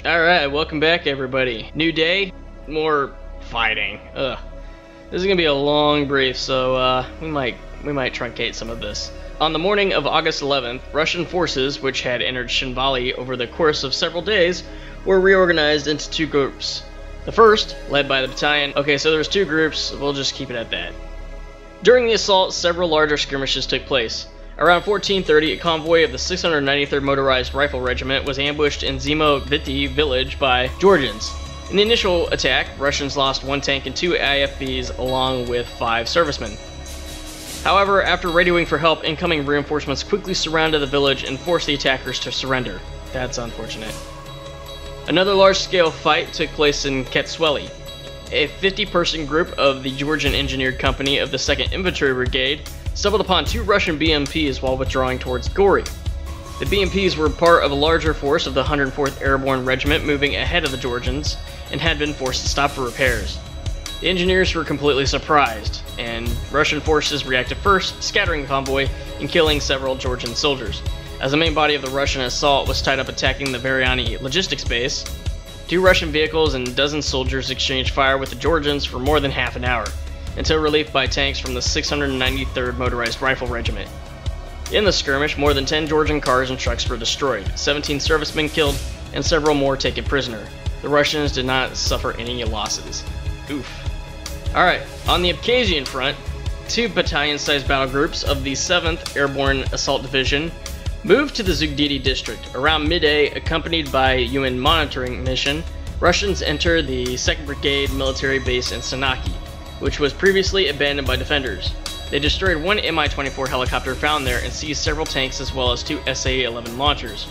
Alright, welcome back everybody. New day, more fighting. Ugh. This is gonna be a long brief, so we might truncate some of this. On the morning of August 11th, Russian forces, which had entered Shinvali over the course of several days, were reorganized into two groups. The first, led by the battalion. Okay, so there's two groups, we'll just keep it at that. During the assault, several larger skirmishes took place. Around 1430, a convoy of the 693rd Motorized Rifle Regiment was ambushed in Zimoviti village by Georgians. In the initial attack, Russians lost one tank and two IFVs along with 5 servicemen. However, after radioing for help, incoming reinforcements quickly surrounded the village and forced the attackers to surrender. That's unfortunate. Another large-scale fight took place in Ketsweli. A 50-person group of the Georgian Engineered Company of the 2nd Infantry Brigade stumbled upon 2 Russian BMPs while withdrawing towards Gori. The BMPs were part of a larger force of the 104th Airborne Regiment moving ahead of the Georgians and had been forced to stop for repairs. The engineers were completely surprised, and Russian forces reacted first, scattering the convoy and killing several Georgian soldiers. As the main body of the Russian assault was tied up attacking the Variani logistics base, 2 Russian vehicles and dozen soldiers exchanged fire with the Georgians for more than half an hour, until relieved by tanks from the 693rd Motorized Rifle Regiment. In the skirmish, more than 10 Georgian cars and trucks were destroyed, 17 servicemen killed, and several more taken prisoner. The Russians did not suffer any losses. Oof. Alright, on the Abkhazian front, 2 battalion-sized battle groups of the 7th Airborne Assault Division moved to the Zugdidi district. Around midday, accompanied by a UN monitoring mission, Russians entered the 2nd Brigade military base in Sanaki, which was previously abandoned by defenders. They destroyed 1 Mi-24 helicopter found there and seized several tanks as well as 2 SA-11 launchers.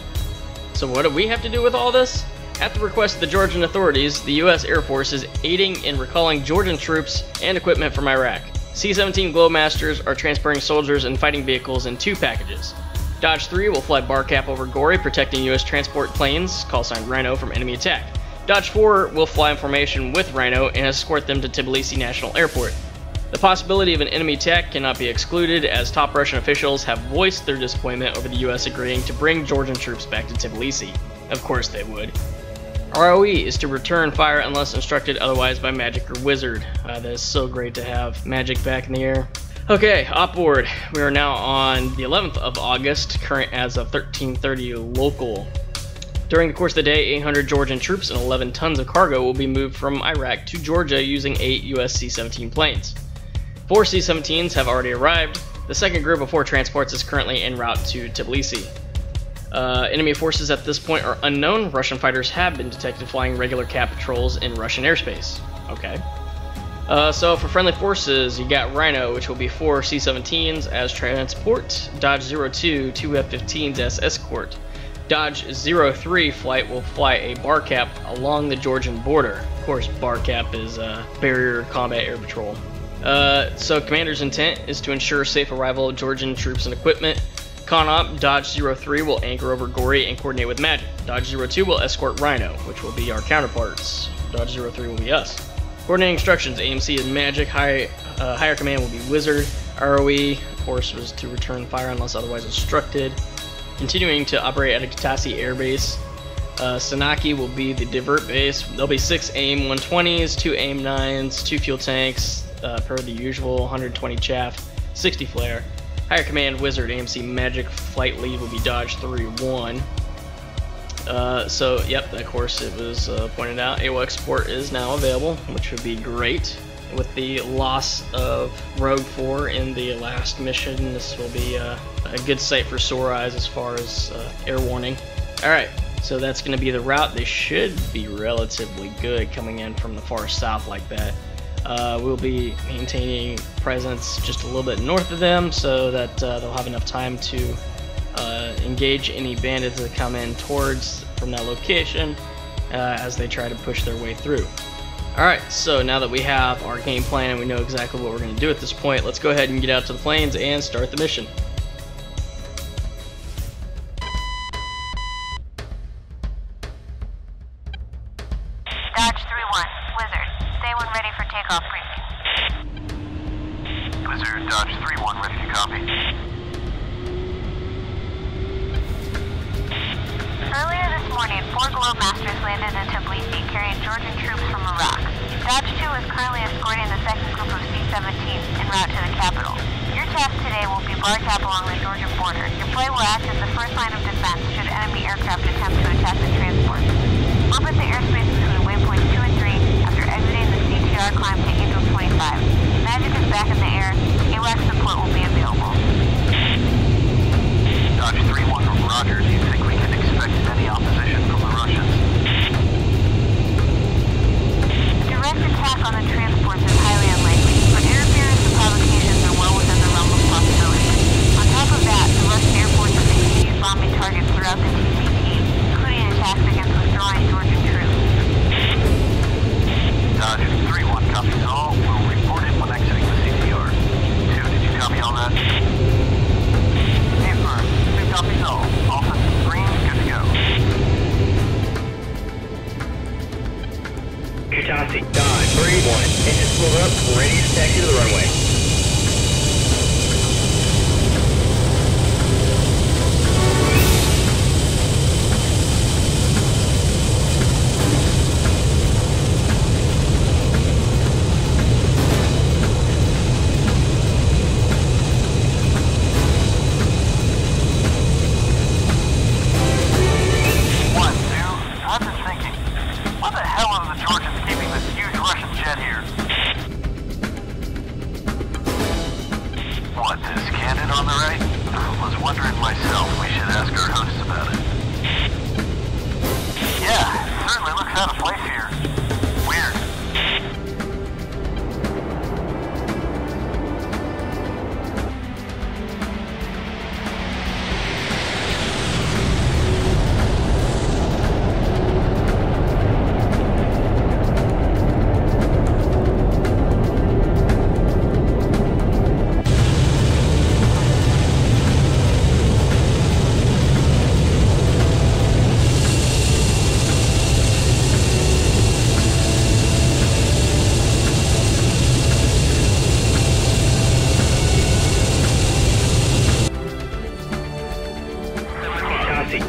So what do we have to do with all this? At the request of the Georgian authorities, the US Air Force is aiding in recalling Georgian troops and equipment from Iraq. C-17 Globemasters are transporting soldiers and fighting vehicles in 2 packages. Dodge 3 will fly Barcap over Gori, protecting US transport planes, callsign Rhino, from enemy attack. Dodge 4 will fly in formation with Rhino and escort them to Tbilisi National Airport. The possibility of an enemy attack cannot be excluded, as top Russian officials have voiced their disappointment over the US agreeing to bring Georgian troops back to Tbilisi. Of course they would. ROE is to return fire unless instructed otherwise by Magic or Wizard. That is so great to have Magic back in the air. Okay, op board. We are now on the 11th of August, current as of 1330 local. During the course of the day, 800 Georgian troops and 11 tons of cargo will be moved from Iraq to Georgia using 8 US C-17 planes. 4 C-17s have already arrived. The second group of 4 transports is currently en route to Tbilisi. Enemy forces at this point are unknown. Russian fighters have been detected flying regular cat patrols in Russian airspace. Okay. So for friendly forces, you got Rhino, which will be 4 C-17s as transport, Dodge 02, 2 F-15s as escort. Dodge 03 flight will fly a Barcap along the Georgian border. Of course, Barcap is Barrier Combat Air Patrol. So Commander's intent is to ensure safe arrival of Georgian troops and equipment. Con-op, Dodge 03 will anchor over Gori and coordinate with Magic. Dodge 02 will escort Rhino, which will be our counterparts. Dodge 03 will be us. Coordinating instructions, AMC is Magic, higher command will be Wizard. ROE, of course, was to return fire unless otherwise instructed. Continuing to operate at a Katasi Air Base. Sanaki will be the divert base. There'll be 6 AIM-120s, 2 AIM-9s, 2 fuel tanks, per the usual, 120 chaff, 60 flare. Higher command, Wizard, AMC Magic, flight lead will be Dodge 31. So, yep, of course, it was pointed out, AWO export is now available, which would be great. With the loss of Rogue 4 in the last mission, this will be a good sight for sore eyes as far as air warning. Alright, so that's going to be the route. They should be relatively good coming in from the far south like that. We'll be maintaining presence just a little bit north of them so that they'll have enough time to engage any bandits that come in towards from that location as they try to push their way through. Alright, so now that we have our game plan and we know exactly what we're going to do at this point, let's go ahead and get out to the plains and start the mission. Dodge 3-1, Wizard, stay when ready for takeoff briefing. Wizard, Dodge 3-1, ready to copy. Earlier this morning, 4 Loadmasters landed in Tbilisi carrying Georgian troops from Iraq. Dodge 2 is currently escorting the second group of C-17s en route to the capital. Your task today will be bar cap along the Georgian border. Your flight will act as the first line of defense should enemy aircraft attempt to attack the transport. Orbit the airspace between waypoints 2 and 3 after exiting the CTR climb to Angel 25. Magic is back in the air. AWAC support will be available. Dodge 3-1 from Roger. Do you think we can expect any opposition from the Russians? A direct attack on the transports is highly unlikely, but interference and provocations are well within the realm of possibility. On top of that, the Russian Air Force has continued bombing targets throughout the TCP, including attacks against withdrawing Georgian troops. Dodge 3-1 copies all. We'll report it when exiting the CTR. 2, did you copy all that? Affirm. 2 copies all. All systems green, good to go. Utasi, Dodge, 3-1. Engine spooled up, ready to taxi to the runway.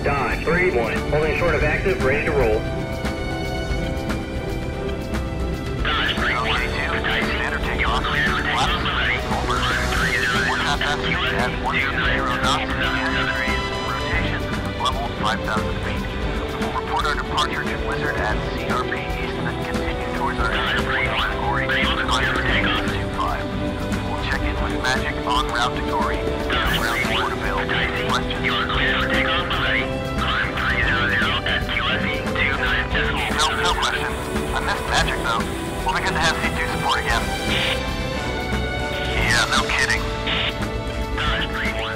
Dodge, 3-1. Holding short of active, ready to roll. Dodge 3-1. Standard takeoff. At 120 knots. Rotation. Level 5,000 feet. We'll report our departure to Blizzard at CRP East and then continue towards our Gory 25. We'll check in with Magic en route to Gory. Route to Porterville. Questions? You are clear for takeoff already. Climb 300 at QSE 29.4. No question. I missed Magic though. We'll be good to have C2 support again. Yeah, no kidding. Dodge 3-1.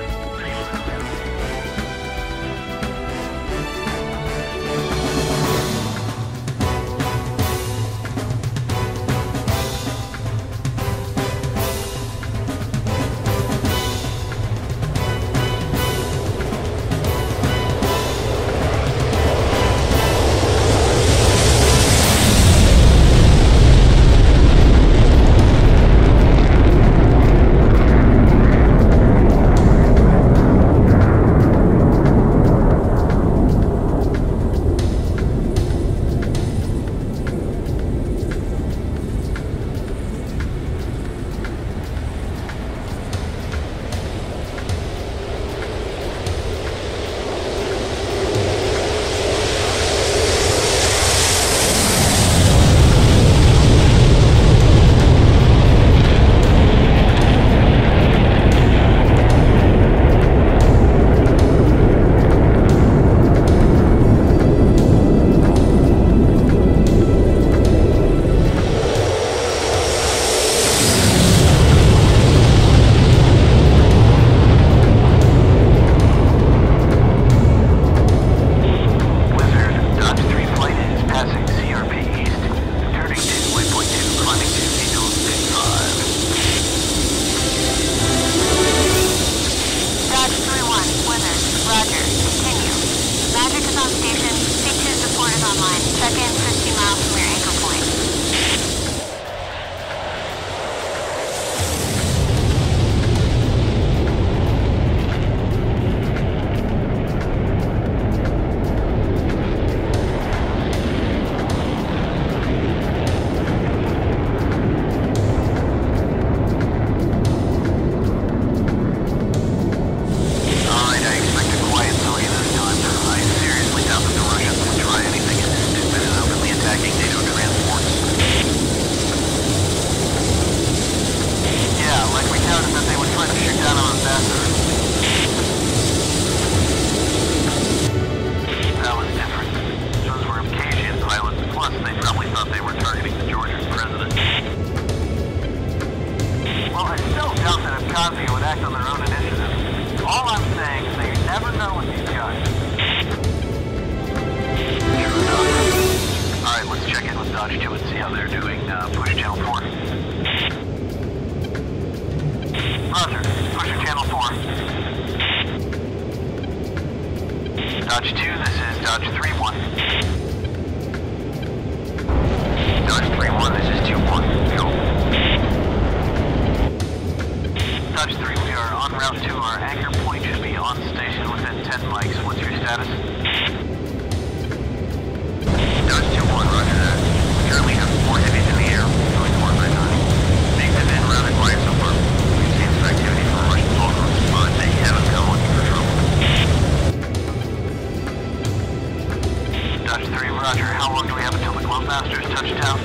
Dodge 3, roger. How long do we have until the Globemasters touchdown?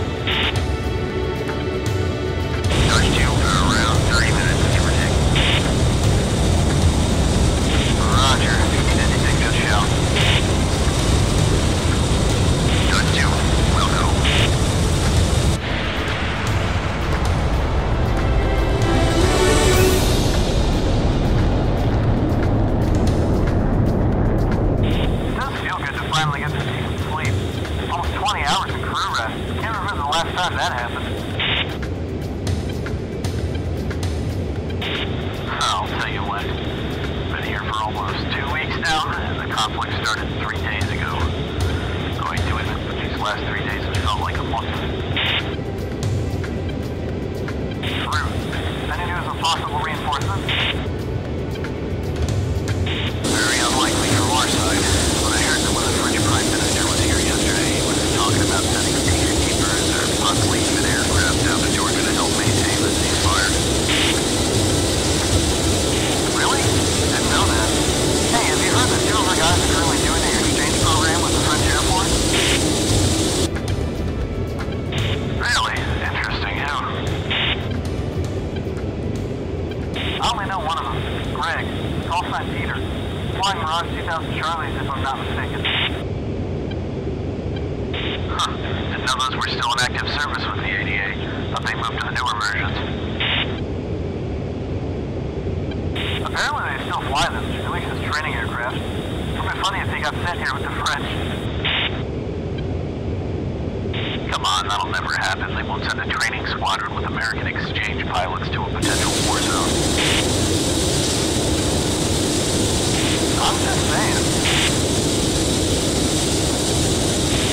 Dodge 2, around 30 minutes, give or take. Roger. If you need anything, just shout. Dodge 2, we'll go. It does feel good to finally get some decent sleep. Almost 20 hours in crew rest. Can't remember the last time that happened. I'll tell you what. Been here for almost 2 weeks now, and the conflict started 3 days ago. Going to admit that these last 3 days have felt like a month. Truth. Any news of possible reinforcements? Very unlikely from our side. When I heard that when the French Prime Minister was here yesterday, he was talking about sending peacekeepers or possibly even aircraft down to Georgia to help maintain the ceasefire. Really? Didn't know that. Hey, have you heard that 2 of our guys are currently doing an exchange program with the French Air Force? Really? Interesting. Who? I only know one of them. Greg. Call sign Peter. Flying Mirage 2000 Charlies, if I'm not mistaken. Huh. Didn't know those were still in active service with the ADA. Thought they moved to the newer versions. Apparently they still fly them, at least as training aircraft. It would be funny if they got sent here with the French. Come on, that'll never happen. They won't send a training squadron with American exchange pilots to a potential war zone. I'm just saying.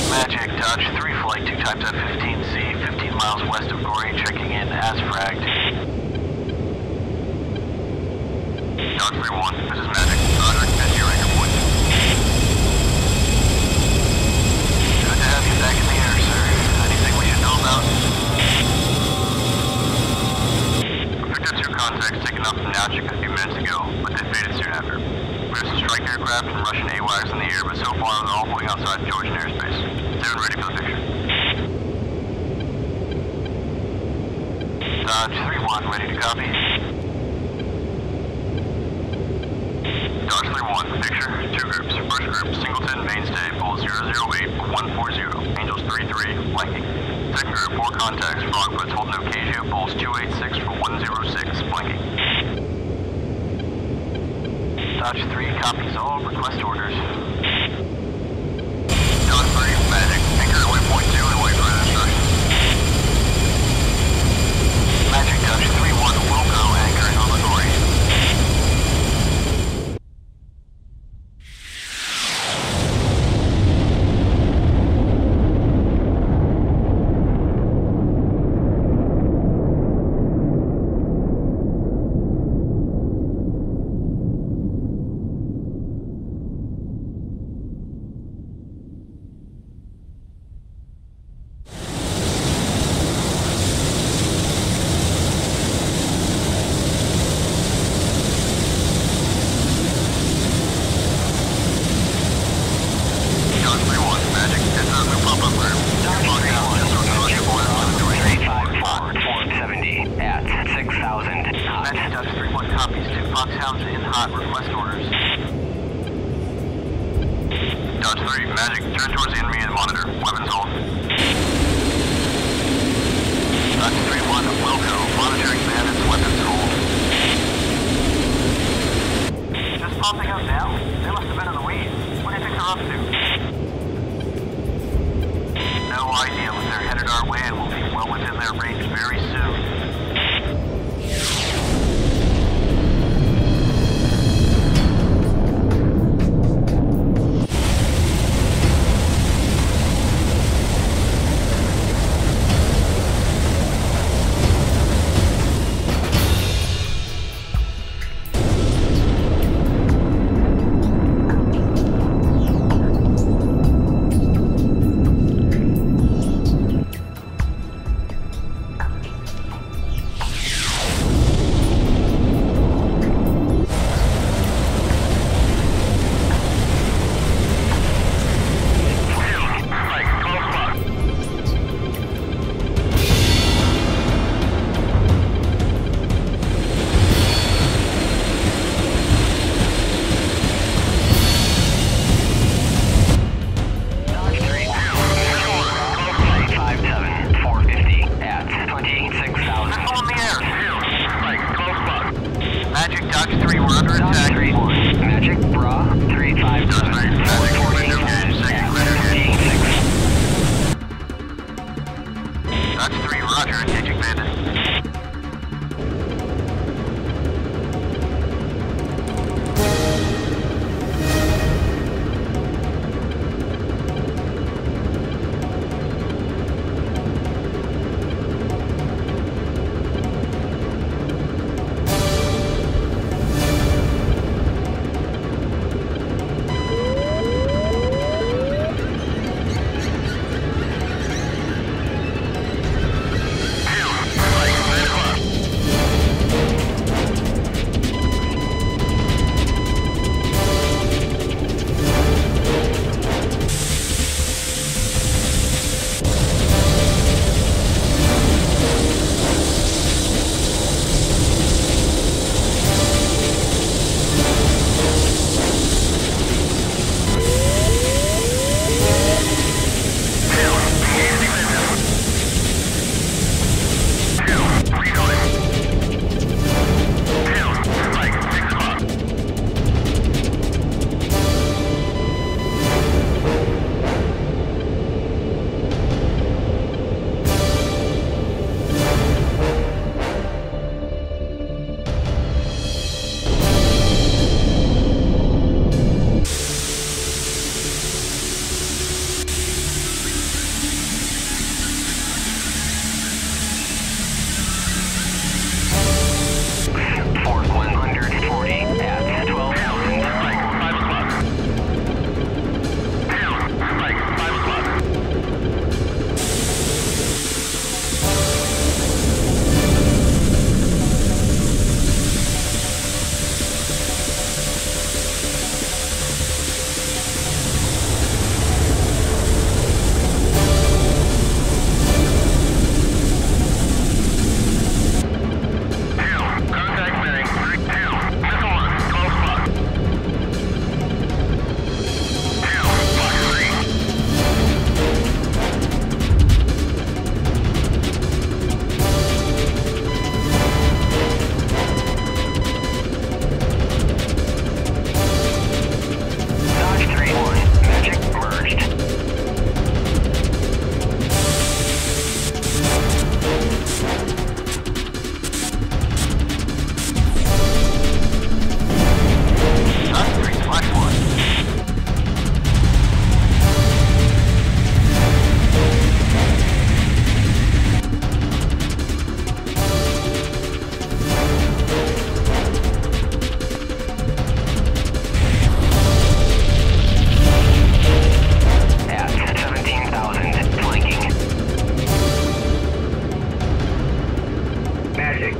Magic, Dodge 3 flight 2 times F-15C, 15 miles west of Gory, checking in as fragged. Dodge 3-1, this is Magic. Roger, at your anchor point. Good to have you back in the air, sir. Anything we should know about? Victor 2 contacts taken up from Nowchik a few minutes ago, but they faded soon after. We have some strike aircraft and Russian AWACS in the air, but so far they're all holding outside Georgian airspace. They're ready for the picture. Dodge 3-1, ready to copy? Dodge 3-1, picture, 2 groups. First group, Singleton, Mainstay, Bull 008-140, Angels 3-3, flanking. Second group, 4 contacts, Frogfoots holding Acacia, Bulls 286 for 106, flanking. Dodge 3 copies all request orders. Dodge 3, Magic, anchor at waypoint 2 and wait for instructions. Magic Dodge 3-1, Wilco, anchoring on the Gory. Dodge 3, Magic, turn towards the enemy and monitor. Weapons hold. Dodge 3-1, Wilco, monitoring bandits, weapons hold. Just popping up now? They must have been in the weeds. What do you think they're up to? No idea, but they're headed our way and we'll be well within their range very soon. Dodge 3, roger, engaging bandit.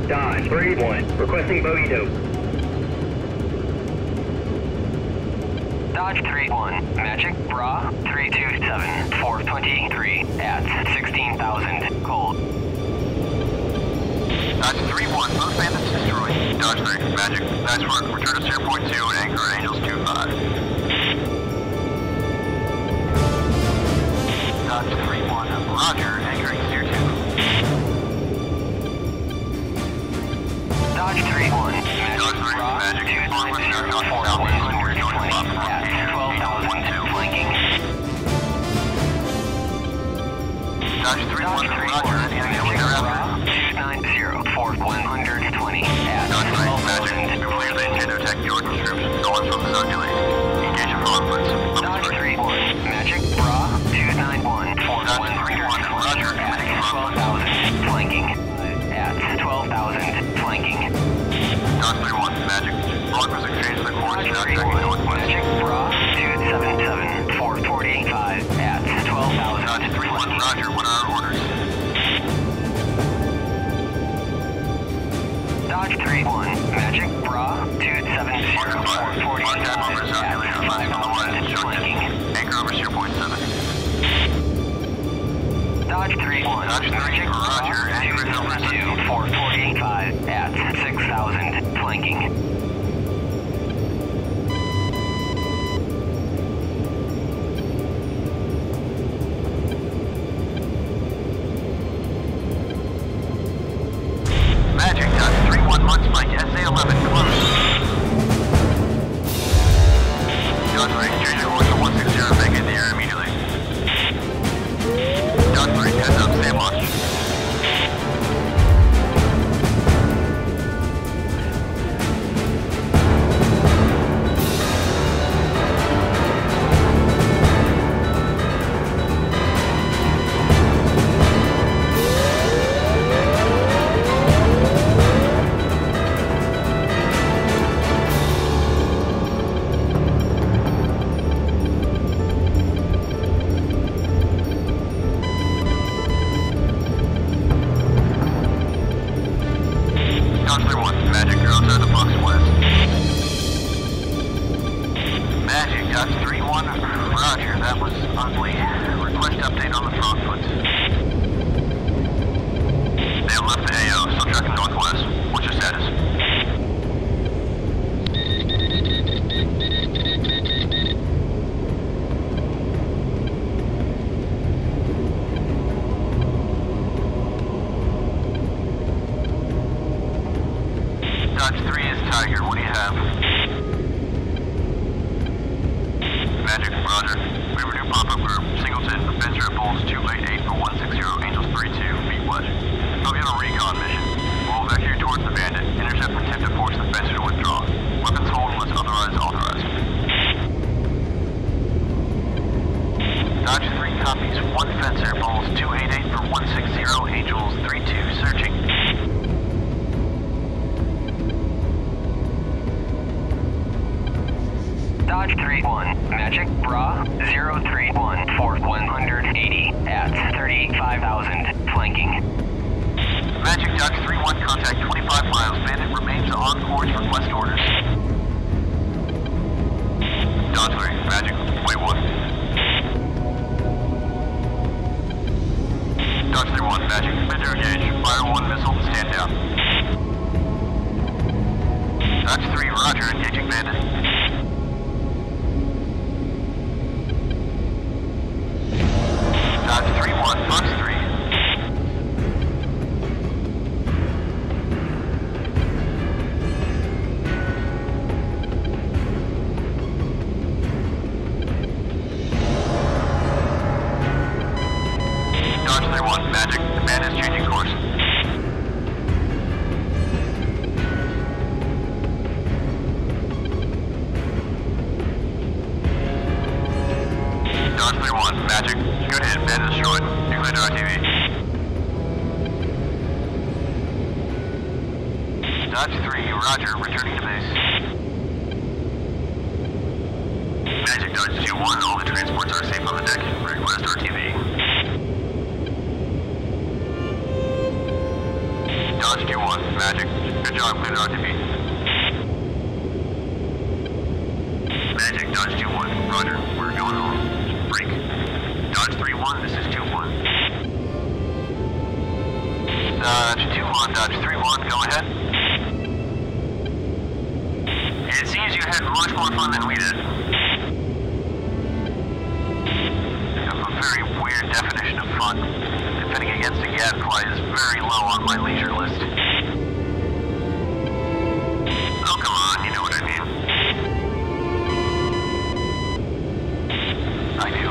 Dodge 3-1, requesting bogey dope. Dodge 3-1, Magic, Bra, 327, 423, at 16,000, cold. Dodge 3-1, both bandits destroyed. Dodge 3, Magic, nice work. Return to Steer Point 2 and anchor at Angels 2-5. Dodge 3-1, roger, anchoring Steer 2. Dodge 3-1, Dodge 3, Bra, Magic, 290, northwest, 420, at 12,000, flanking. Dodge 3-1, roger, any only thereafter. 290, Fort 120, at Dodge 3, Magic, 12,000. we believe they intend to attack Georgian troops. No one's from the south delay. Engage in conflicts. Dodge 3-1, Magic, Bra, 291, Fort 120, roger, at 12,000, flanking. At 12,000, flanking. Dodge 3-1, Magic, Rockers exchange the course, Dodge now 3-1, tracking northwest. Magic, Bra, 277, 445, at 12,000, Dodge 3-1, roger, what are our orders? Dodge 3-1, Magic, Bra, 270, 445, at 5,000, flanking. Anchor over Steer Point 7. Dodge 3-1, Dodge 3, Magic, roger, anchor at over 272, 445, at 6,000, flanking. Magic, Dodge 3-1, Mud Spike, SA-11, close. Dodge 3, change the course to 160, back in the air immediately. Dodge 3, heads up, stay watch. Singleton, Venture at Bulls 288 for 160, Angels 32, feet west. I'll be on a recon mission. We'll evacuate towards the bandit. Intercept and attempt to force the fencer to withdraw. Weapons hold unless otherwise authorized. Dodge 3 copies. 1 fencer, Bulls 288 for 160, Angels 32, searching. Dodge 3-1, Magic, Bra, 031 for 180 at 35,000, flanking. Magic, Dodge 3-1, contact 25 miles. Bandit remains on course, request orders. Dodge 3, Magic, way 1. Dodge 3-1, Magic, Vendor engage. Fire 1 missile and stand down. Dodge 3, Roger, engaging bandit. Dodge 3-1, Fox 3. Dodge 3-1, Magic. Command is changing course. Dodge 3-1, Magic. Good hit, man destroyed. You cleared RTV. Dodge 3, Roger, returning to base. Magic, Dodge 2-1, all the transports are safe on the deck. Request RTV. Dodge 2-1, Magic. Good job, cleared RTV. Magic, Dodge 2-1, Roger, we're going home. Break. Dodge 3-1, this is 2-1. Dodge 2-1, Dodge 3-1, go ahead. It seems you had much more fun than we did. You have a very weird definition of fun. Defending against a gadfly is very low on my leisure list. Oh, come on, you know what I mean. I do.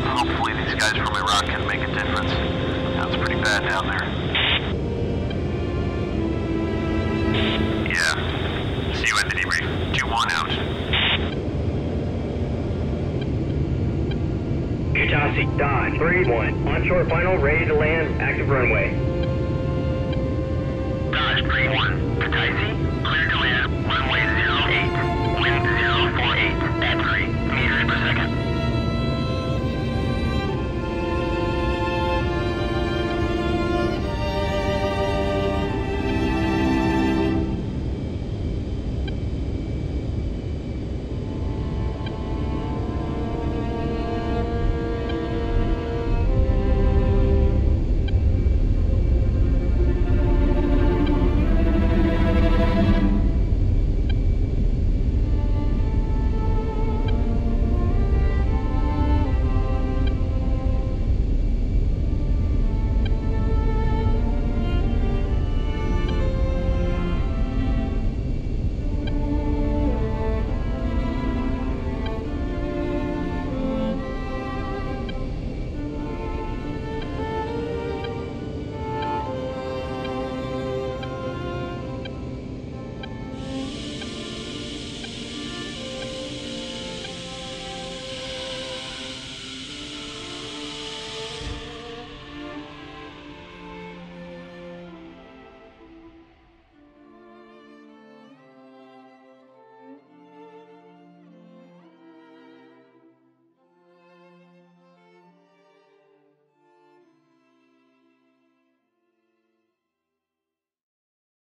Hopefully these guys from Iraq can make a difference. That's pretty bad down there. Yeah. See you at the debrief. 2-1 out. Utah Dodge 3-1. Onshore final, ready to land, active runway. Dodge 3-1, Kataisi, clear to land, runway 08, wind 048 at 3 meters per second.